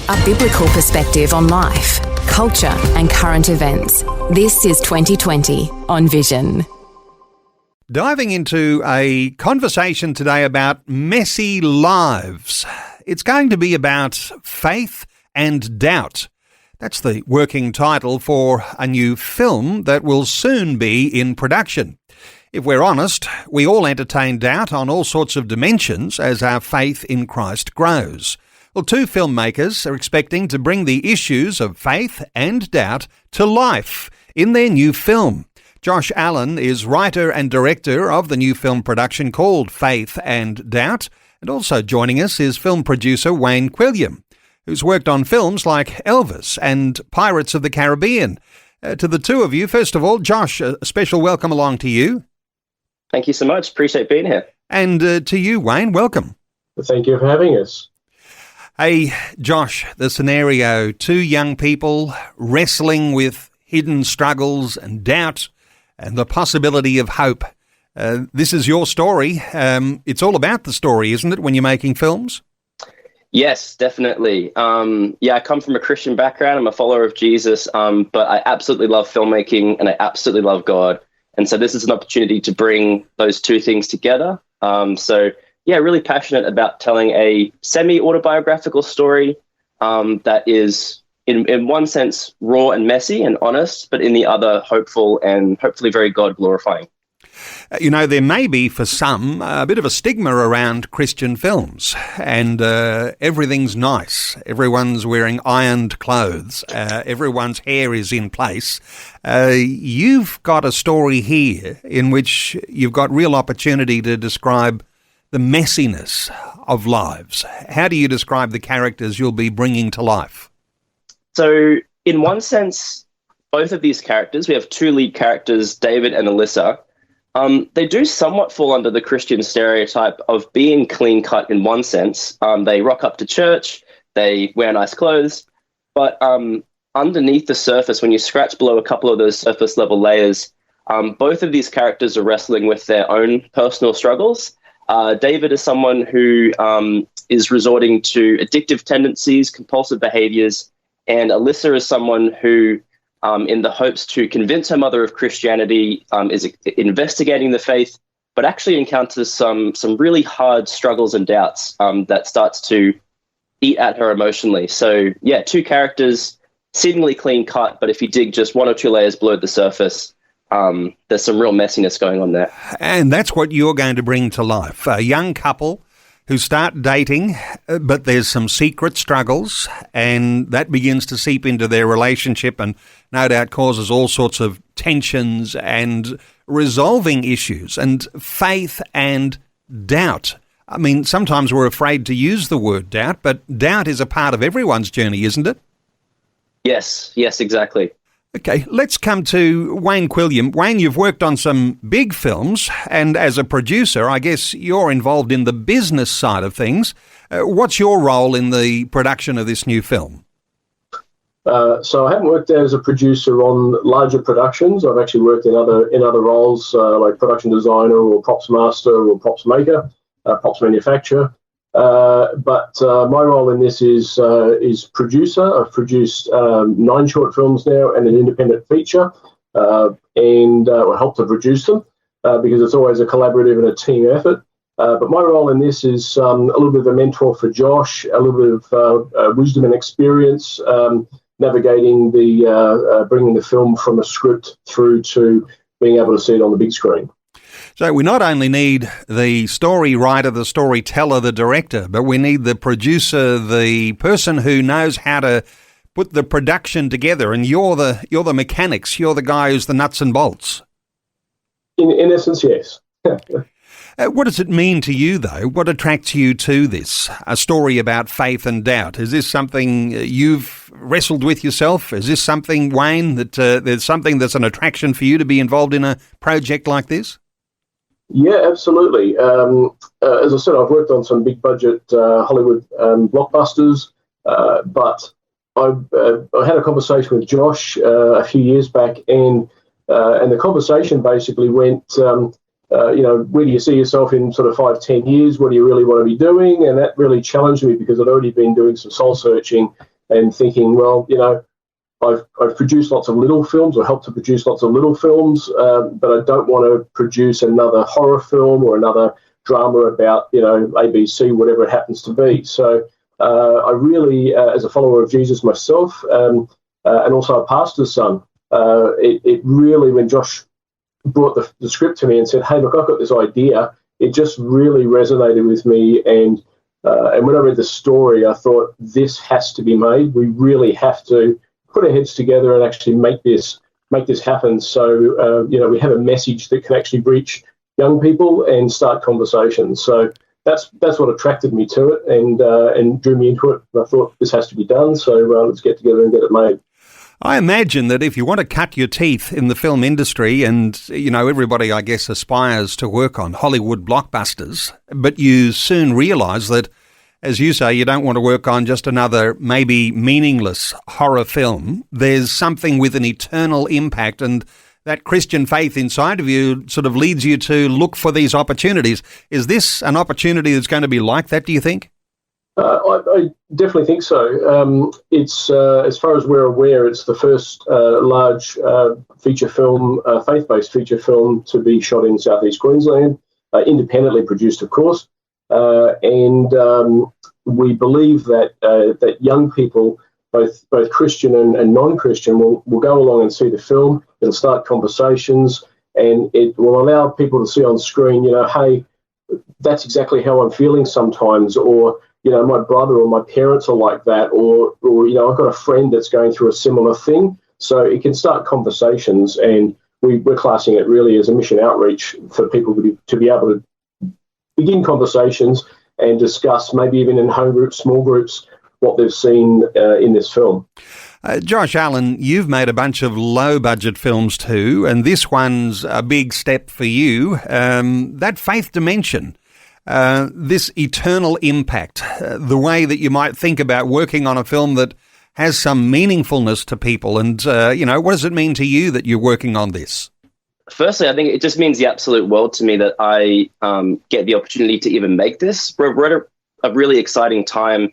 a biblical perspective on life, culture and current events. This is 2020 on Vision. Diving into a conversation today about messy lives. It's going to be about faith and doubt. That's the working title for a new film that will soon be in production. If we're honest, we all entertain doubt on all sorts of dimensions as our faith in Christ grows. Well, two filmmakers are expecting to bring the issues of faith and doubt to life in their new film. Josh Allan is writer and director of the new film production called Faith and Doubt, and also joining us is film producer Wayne Quilliam, who's worked on films like Elvis and Pirates of the Caribbean. To the two of you, first of all, Josh, a special welcome along to you. Thank you so much. Appreciate being here. And to you, Wayne, welcome. Thank you for having us. Hey, Josh, the scenario, two young people wrestling with hidden struggles and doubt and the possibility of hope. This is your story. It's all about the story, isn't it, when you're making films? Yes, definitely. I come from a Christian background. I'm a follower of Jesus, but I absolutely love filmmaking and I absolutely love God. And so this is an opportunity to bring those two things together. Really passionate about telling a semi-autobiographical story that is, in one sense, raw and messy and honest, but in the other, hopeful and hopefully very God-glorifying. You know, there may be for some a bit of a stigma around Christian films, and everything's nice. Everyone's wearing ironed clothes. Everyone's hair is in place. You've got a story here in which you've got real opportunity to describe the messiness of lives. How do you describe the characters you'll be bringing to life? So, in one sense, both of these characters, we have two lead characters, David and Alyssa. They do somewhat fall under the Christian stereotype of being clean-cut in one sense. They rock up to church, they wear nice clothes, but underneath the surface, when you scratch below a couple of those surface-level layers, both of these characters are wrestling with their own personal struggles. David is someone who is resorting to addictive tendencies, compulsive behaviors, and Alyssa is someone who, in the hopes to convince her mother of Christianity, is investigating the faith, but actually encounters some really hard struggles and doubts that starts to eat at her emotionally. So, yeah, two characters, seemingly clean cut, but if you dig just one or two layers below the surface, there's some real messiness going on there. And that's what you're going to bring to life. A young couple who start dating, but there's some secret struggles, and that begins to seep into their relationship and no doubt causes all sorts of tensions and resolving issues and faith and doubt. I mean, sometimes we're afraid to use the word doubt, but doubt is a part of everyone's journey, isn't it? Yes, exactly. Okay, let's come to Wayne Quilliam. Wayne, you've worked on some big films, and as a producer, I guess you're involved in the business side of things. What's your role in the production of this new film? So I haven't worked as a producer on larger productions. I've actually worked in other roles like production designer or props master or props maker, props manufacturer. But my role in this is producer. I've produced 9 short films now and an independent feature, and helped to produce them because it's always a collaborative and a team effort. But my role in this is a little bit of a mentor for Josh, a little bit of wisdom and experience, navigating bringing the film from a script through to being able to see it on the big screen. So we not only need the story writer, the storyteller, the director, but we need the producer, the person who knows how to put the production together. And you're the mechanics. You're the guy who's the nuts and bolts. In essence, yes. What does it mean to you, though? What attracts you to this? A story about faith and doubt. Is this something you've wrestled with yourself? Is this something, Wayne, that there's something that's an attraction for you to be involved in a project like this? Yeah, absolutely. As I said, I've worked on some big budget Hollywood blockbusters, but I had a conversation with Josh a few years back, and the conversation basically went, where do you see yourself in sort of 5-10 years? What do you really want to be doing? And that really challenged me because I'd already been doing some soul searching and thinking, well, I've produced lots of little films, or helped to produce lots of little films, but I don't want to produce another horror film or another drama about, ABC, whatever it happens to be. So I really, as a follower of Jesus myself, and also a pastor's son, it really, when Josh brought the script to me and said, hey, look, I've got this idea, it just really resonated with me. And when I read the story, I thought, this has to be made. We really have to put our heads together and actually make this happen. So, we have a message that can actually reach young people and start conversations. So that's what attracted me to it and drew me into it. I thought, this has to be done. So let's get together and get it made. I imagine that if you want to cut your teeth in the film industry, and, everybody, I guess, aspires to work on Hollywood blockbusters, but you soon realise that, as you say, you don't want to work on just another maybe meaningless horror film. There's something with an eternal impact, and that Christian faith inside of you sort of leads you to look for these opportunities. Is this an opportunity that's going to be like that, do you think? I definitely think so. It's as far as we're aware, it's the first large feature film, faith-based feature film to be shot in southeast Queensland, independently produced, of course. And we believe that young people, both Christian and non-Christian, will go along and see the film. It'll start conversations, and it will allow people to see on screen, hey, that's exactly how I'm feeling sometimes, or my brother or my parents are like that, or I've got a friend that's going through a similar thing. So it can start conversations, and we're classing it really as a mission outreach for people to be able to begin conversations and discuss, maybe even in home groups, small groups, what they've seen in this film. Josh Allan, you've made a bunch of low-budget films too, and this one's a big step for you. That faith dimension, this eternal impact, the way that you might think about working on a film that has some meaningfulness to people, and, what does it mean to you that you're working on this? Firstly, I think it just means the absolute world to me that I get the opportunity to even make this. We're at a really exciting time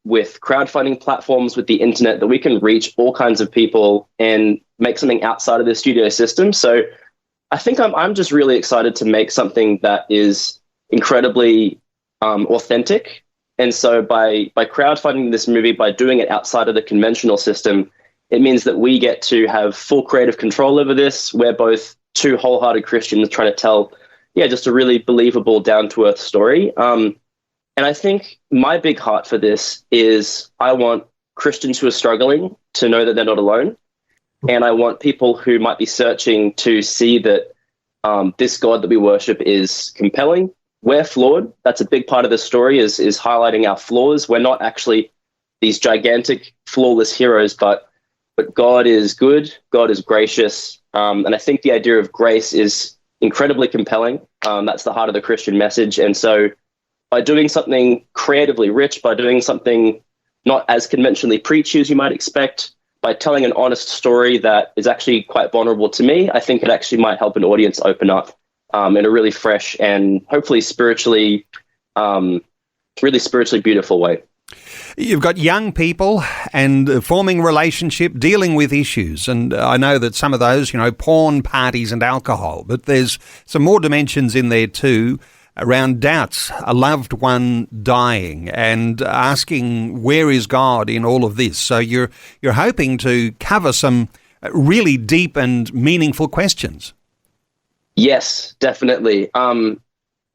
with crowdfunding platforms, with the internet, that we can reach all kinds of people and make something outside of the studio system. So I think I'm just really excited to make something that is incredibly authentic. And so by crowdfunding this movie, by doing it outside of the conventional system, it means that we get to have full creative control over this. We're both two wholehearted Christians trying to tell, just a really believable, down-to-earth story. And I think my big heart for this is I want Christians who are struggling to know that they're not alone. And I want people who might be searching to see that this God that we worship is compelling. We're flawed. That's a big part of the story, is highlighting our flaws. We're not actually these gigantic, flawless heroes, but God is good, God is gracious, and I think the idea of grace is incredibly compelling. That's the heart of the Christian message. And so by doing something creatively rich, by doing something not as conventionally preachy as you might expect, by telling an honest story that is actually quite vulnerable to me, I think it actually might help an audience open up in a really fresh and hopefully really spiritually beautiful way. You've got young people and forming relationship, dealing with issues. And I know that some of those, porn, parties and alcohol, but there's some more dimensions in there too, around doubts, a loved one dying, and asking, where is God in all of this? So you're hoping to cover some really deep and meaningful questions. Yes, definitely.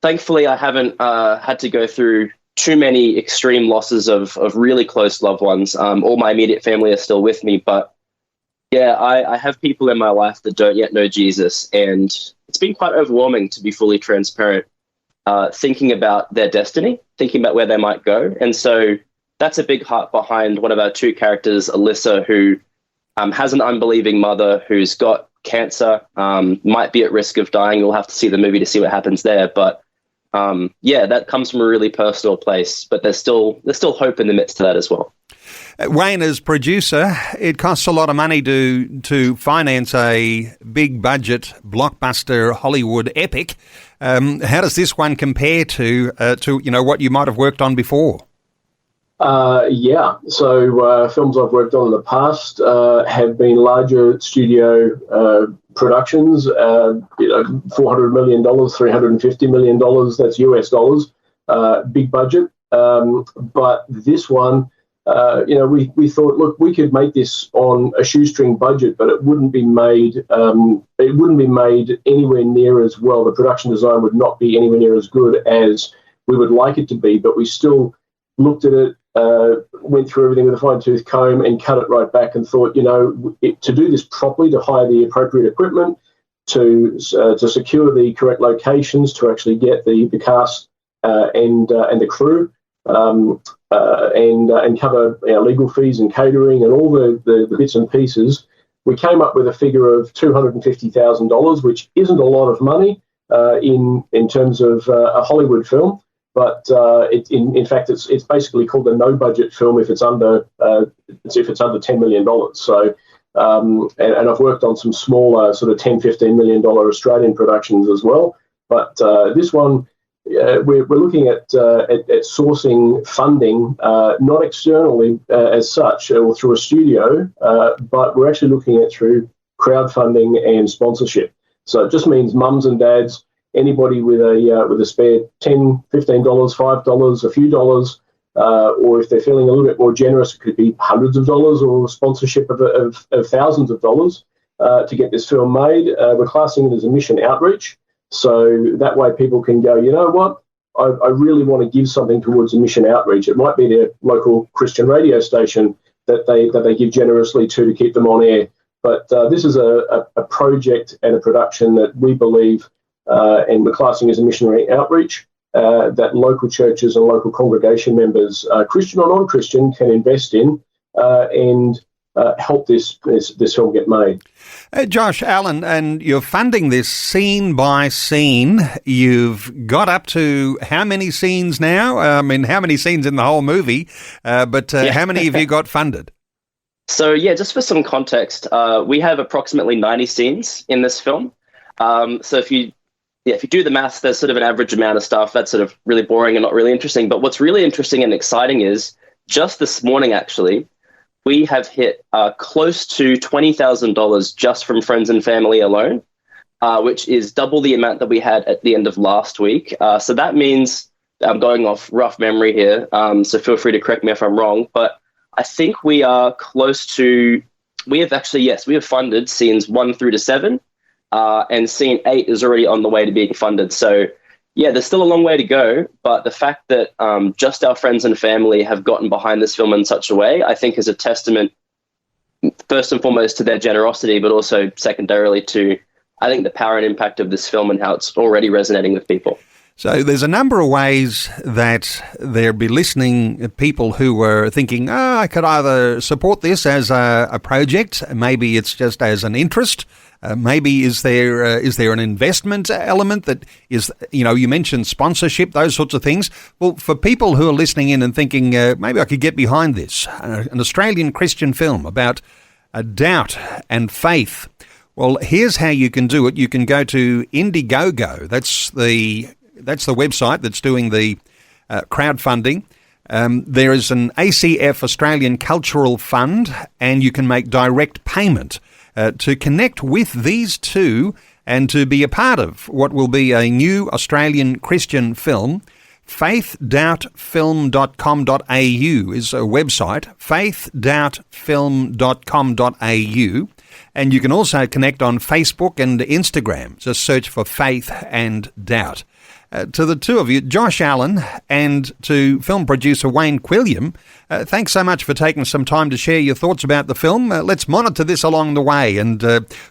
Thankfully, I haven't had to go through too many extreme losses of really close loved ones. All my immediate family are still with me, but I have people in my life that don't yet know Jesus, and it's been quite overwhelming, to be fully transparent, thinking about their destiny, thinking about where they might go. And so that's a big heart behind one of our two characters, Alyssa, who has an unbelieving mother who's got cancer, might be at risk of dying. You'll have to see the movie to see what happens there. But that comes from a really personal place, but there's still hope in the midst of that as well. Wayne, as producer, it costs a lot of money to finance a big budget blockbuster Hollywood epic. How does this one compare to what you might have worked on before? Yeah. So films I've worked on in the past have been larger studio productions. $400 million, $350 million. That's US dollars. Big budget. But this one, we thought, look, we could make this on a shoestring budget, but it wouldn't be made. It wouldn't be made anywhere near as well. The production design would not be anywhere near as good as we would like it to be. But we still looked at it, went through everything with a fine-tooth comb and cut it right back and thought, to do this properly, to hire the appropriate equipment, to secure the correct locations, to actually get the cast and the crew, and cover legal fees and catering and all the bits and pieces, we came up with a figure of $250,000, which isn't a lot of money in terms of a Hollywood film. But in fact, it's basically called a no-budget film if it's under $10 million. So, and I've worked on some smaller sort of $10-15 million Australian productions as well. But this one, we're looking at sourcing funding, not externally as such or through a studio, but we're actually looking at through crowdfunding and sponsorship. So it just means mums and dads, anybody with a spare $10, $15, $5, a few dollars, or if they're feeling a little bit more generous, it could be hundreds of dollars or sponsorship of thousands of dollars to get this film made. We're classing it as a mission outreach, so that way people can go, you know what, I really want to give something towards a mission outreach. It might be their local Christian radio station that they give generously to keep them on air. But this is a project and a production that we believe, and we're classing as a missionary outreach, that local churches and local congregation members, Christian or non-Christian, can invest in and help this film get made. Josh, Allan, and you're funding this scene by scene. You've got up to how many scenes now? I mean, how many scenes in the whole movie? But how many have you got funded? So, just for some context, we have approximately 90 scenes in this film. So if you do the maths, there's sort of an average amount of stuff that's sort of really boring and not really interesting. But what's really interesting and exciting is just this morning, actually, we have hit close to $20,000 just from friends and family alone, which is double the amount that we had at the end of last week. So that means, I'm going off rough memory here, so feel free to correct me if I'm wrong, but I think we are close to, we have funded scenes 1 through to 7. And scene 8 is already on the way to being funded. So, there's still a long way to go. But the fact that just our friends and family have gotten behind this film in such a way, I think is a testament, first and foremost, to their generosity, but also secondarily to, I think, the power and impact of this film and how it's already resonating with people. So there's a number of ways that there'll be listening people who were thinking, I could either support this as a project, maybe it's just as an interest, maybe is there an investment element that is, you mentioned sponsorship, those sorts of things. Well, for people who are listening in and thinking, maybe I could get behind this, an Australian Christian film about doubt and faith. Well, here's how you can do it. You can go to Indiegogo. That's the website that's doing the crowdfunding. There is an ACF Australian Cultural Fund, and you can make direct payment to connect with these two and to be a part of what will be a new Australian Christian film. faithdoubtfilm.com.au is a website, faithdoubtfilm.com.au. And you can also connect on Facebook and Instagram. Just search for Faith and Doubt. To the two of you, Josh Allan, and to film producer Wayne Quilliam, thanks so much for taking some time to share your thoughts about the film. Let's monitor this along the way, and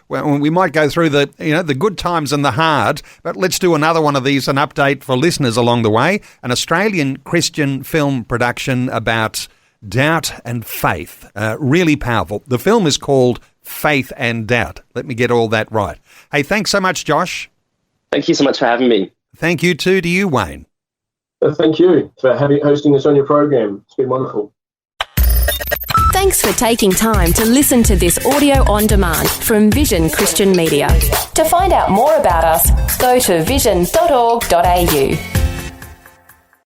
we might go through the good times and the hard, but let's do another one of these, an update for listeners along the way, an Australian Christian film production about doubt and faith. Really powerful. The film is called Faith and Doubt. Let me get all that right. Hey, thanks so much, Josh. Thank you so much for having me. Thank you too to you, Wayne. Thank you for hosting us on your program. It's been wonderful. Thanks for taking time to listen to this audio on demand from Vision Christian Media. To find out more about us, go to vision.org.au.